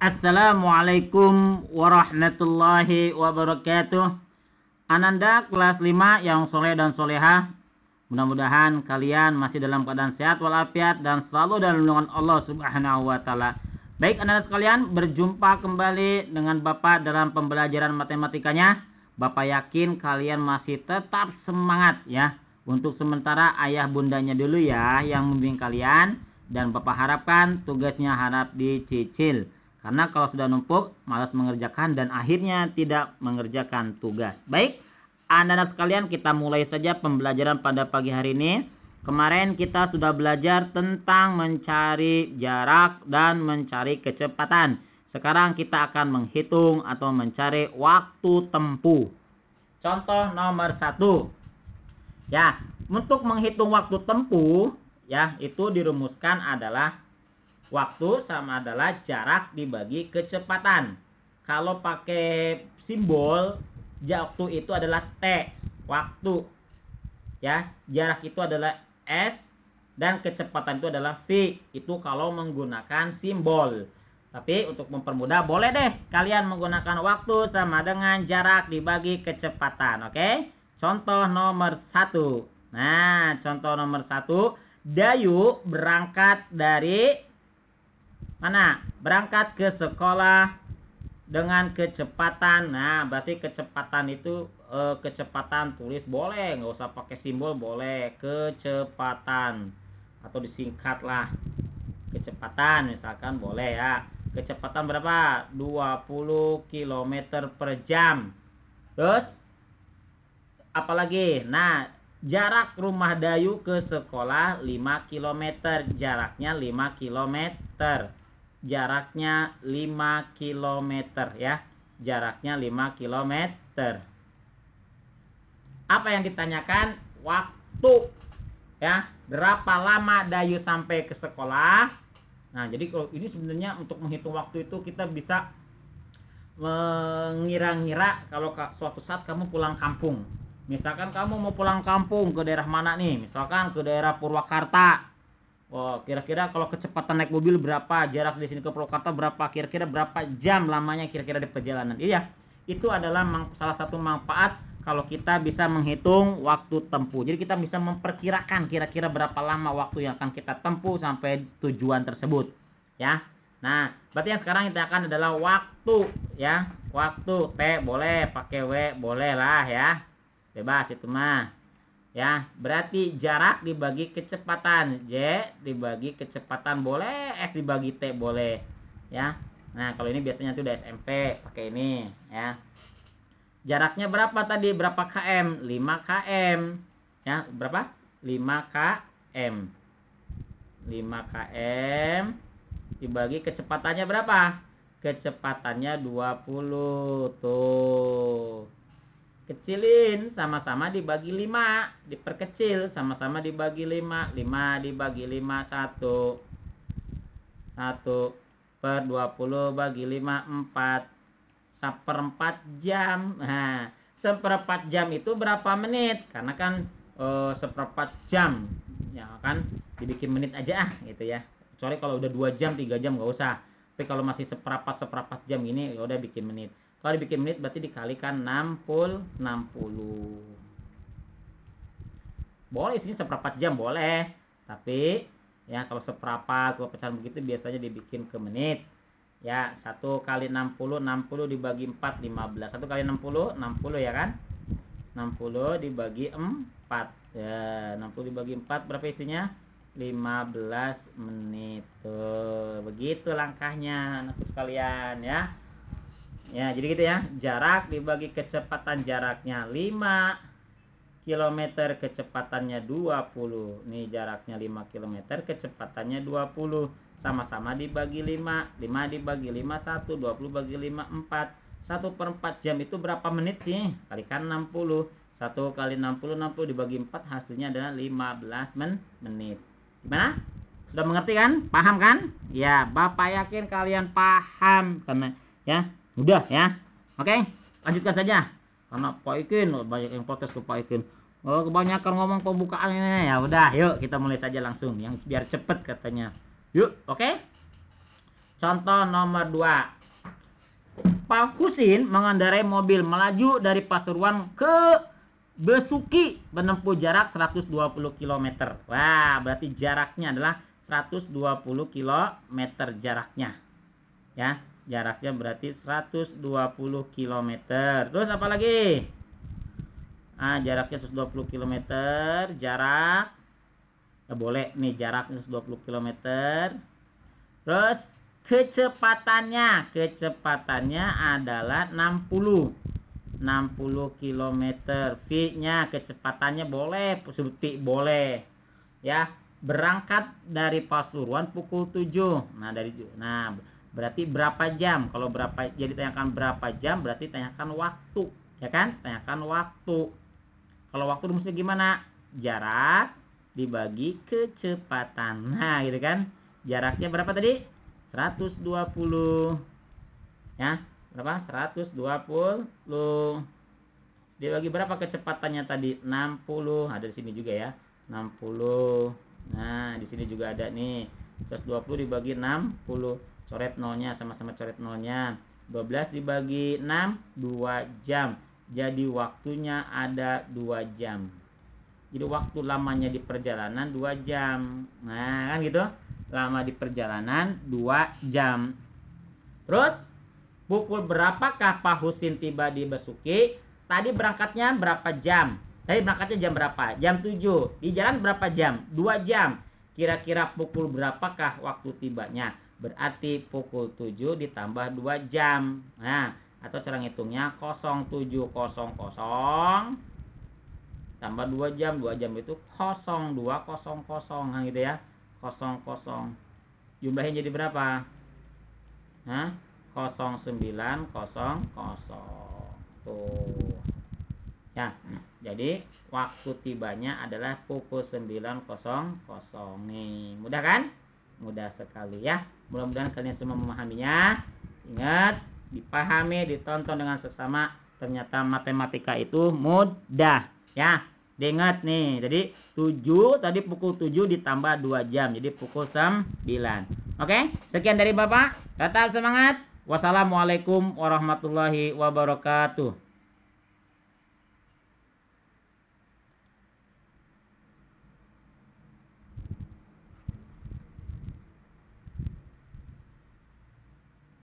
Assalamualaikum warahmatullahi wabarakatuh. Ananda kelas 5 yang soleh dan solehah, mudah-mudahan kalian masih dalam keadaan sehat walafiat dan selalu dalam lindungan Allah Subhanahu wa taala. Baik Ananda sekalian, berjumpa kembali dengan Bapak dalam pembelajaran matematikanya. Bapak yakin kalian masih tetap semangat ya. Untuk sementara ayah bundanya dulu ya yang membimbing kalian, dan Bapak harapkan tugasnya harap dicicil. Karena kalau sudah numpuk, malas mengerjakan dan akhirnya tidak mengerjakan tugas. Baik, anak-anak sekalian, kita mulai saja pembelajaran pada pagi hari ini. Kemarin kita sudah belajar tentang mencari jarak dan mencari kecepatan. Sekarang kita akan menghitung atau mencari waktu tempuh. Contoh nomor 1. Ya, untuk menghitung waktu tempuh, ya, itu dirumuskan adalah waktu sama adalah jarak dibagi kecepatan. Kalau pakai simbol, waktu itu adalah T, waktu. Ya, jarak itu adalah S dan kecepatan itu adalah V. Itu kalau menggunakan simbol. Tapi untuk mempermudah boleh deh kalian menggunakan waktu sama dengan jarak dibagi kecepatan, oke? Contoh nomor 1. Nah, contoh nomor 1, Dayu berangkat dari mana? Berangkat ke sekolah dengan kecepatan. Nah, berarti kecepatan itu kecepatan tulis boleh, nggak usah pakai simbol, boleh kecepatan atau disingkat lah kecepatan misalkan, boleh ya. Kecepatan berapa? 20 km per jam. Terus apalagi? Nah, jarak rumah Dayu ke sekolah 5 km. Jaraknya 5 km. Jaraknya 5 km ya. Jaraknya 5 km. Apa yang ditanyakan? Waktu ya. Berapa lama Dayu sampai ke sekolah? Nah, jadi kalau ini sebenarnya untuk menghitung waktu itu kita bisa mengira-ngira kalau suatu saat kamu pulang kampung. Misalkan kamu mau pulang kampung ke daerah mana nih? Misalkan ke daerah Purwakarta. Oh, kira-kira kalau kecepatan naik mobil berapa, jarak di sini ke Purwakarta berapa, kira-kira berapa jam lamanya kira-kira di perjalanan. Iya, itu adalah salah satu manfaat kalau kita bisa menghitung waktu tempuh. Jadi kita bisa memperkirakan kira-kira berapa lama waktu yang akan kita tempuh sampai tujuan tersebut, ya. Nah, berarti yang sekarang kita akan adalah waktu, ya. Waktu T boleh, pakai W boleh lah ya. Bebas itu mah. Ya, berarti jarak dibagi kecepatan. J dibagi kecepatan boleh, S dibagi T boleh. Ya. Nah, kalau ini biasanya tuh udah SMP pakai ini, ya. Jaraknya berapa tadi? Berapa km? 5 km. Ya, berapa? 5 km. 5 km dibagi kecepatannya berapa? Kecepatannya 20. Tuh. Kecilin, sama-sama dibagi 5, diperkecil, sama-sama dibagi 5, 5 dibagi 5, 1 per 20 bagi 5, 4 1/4 jam. Nah, 1/4 jam itu berapa menit? Karena kan 1/4 jam ya kan, dibikin menit aja gitu ya. Kecuali kalau udah 2 jam 3 jam nggak usah, tapi kalau masih seperempat jam ini ya udah bikin menit. Kalau dibikin menit berarti dikalikan 60. Boleh sini 1/4 jam boleh. Tapi ya kalau seperempat, kalau pecahan begitu biasanya dibikin ke menit. Ya, 1 kali 60, 60 dibagi 4, 15. 1 kali 60, 60 ya kan? 60 dibagi 4. Ya, 60 dibagi 4 berapa isinya? 15 menit. Tuh, begitu langkahnya anakku sekalian ya. Ya, jadi gitu ya. Jarak dibagi kecepatan, jaraknya 5 km, kecepatannya 20. Nih jaraknya 5 km, kecepatannya 20. Sama-sama dibagi 5. 5 dibagi 5, 1. 20 bagi 5, 4. 1/4 jam itu berapa menit sih? Kalikan 60. 1 kali 60, 60 dibagi 4, hasilnya adalah 15 menit. Gimana? Sudah mengerti kan? Paham kan? Ya, Bapak yakin kalian paham. Karena ya udah ya. Oke, lanjutkan saja. Karena Pak Ikin banyak yang protes ke Pak Ikin. Oh, kebanyakan ngomong pembukaan ini. Ya udah, yuk kita mulai saja langsung yang biar cepet katanya. Yuk, oke? Contoh nomor 2. Pak Husin mengendarai mobil melaju dari Pasuruan ke Besuki menempuh jarak 120 km. Wah, berarti jaraknya adalah 120 km jaraknya. Ya, jaraknya berarti 120 km. Terus apa lagi? Jaraknya 120 km, jarak. Boleh nih jaraknya 120 km. Terus kecepatannya adalah 60 km. V-nya kecepatannya boleh, P boleh. Ya, berangkat dari Pasuruan pukul 7. Nah, berarti berapa jam? Kalau jadi tanyakan berapa jam, berarti tanyakan waktu, ya kan? Tanyakan waktu. Kalau waktu mesti gimana? Jarak dibagi kecepatan. Nah, gitu kan? Jaraknya berapa tadi? 120. Ya. Berapa? 120 dibagi berapa kecepatannya tadi? 60. Ada di sini juga ya, 60. Nah, di sini juga ada nih, 120 dibagi 60. Coret nolnya, sama-sama coret nolnya. 12 dibagi 6, 2 jam. Jadi waktunya ada 2 jam. Jadi waktu lamanya di perjalanan 2 jam. Nah, kan gitu. Lama di perjalanan 2 jam. Terus pukul berapakah Pak Husin tiba di Besuki? Tadi berangkatnya berapa jam? Tadi berangkatnya jam berapa? Jam 7. Di jalan berapa jam? 2 jam. Kira-kira pukul berapakah waktu tibanya? Berarti pukul 7 ditambah 2 jam. Nah, atau cara ngitungnya 07.00 tambah 2 jam. 2 jam itu 02.00. Nah, gitu ya. 00. Jumlahnya jadi berapa? 09.00. Tuh. Ya, jadi waktu tibanya adalah pukul 9.00 nih. Mudah kan? Mudah sekali ya. Mudah-mudahan kalian semua memahaminya. Ingat, dipahami, ditonton dengan seksama. Ternyata matematika itu mudah ya. Diingat nih, jadi 7 tadi pukul 7 ditambah 2 jam. Jadi pukul 9. Oke, sekian dari Bapak. Tetap semangat. Wassalamualaikum warahmatullahi wabarakatuh.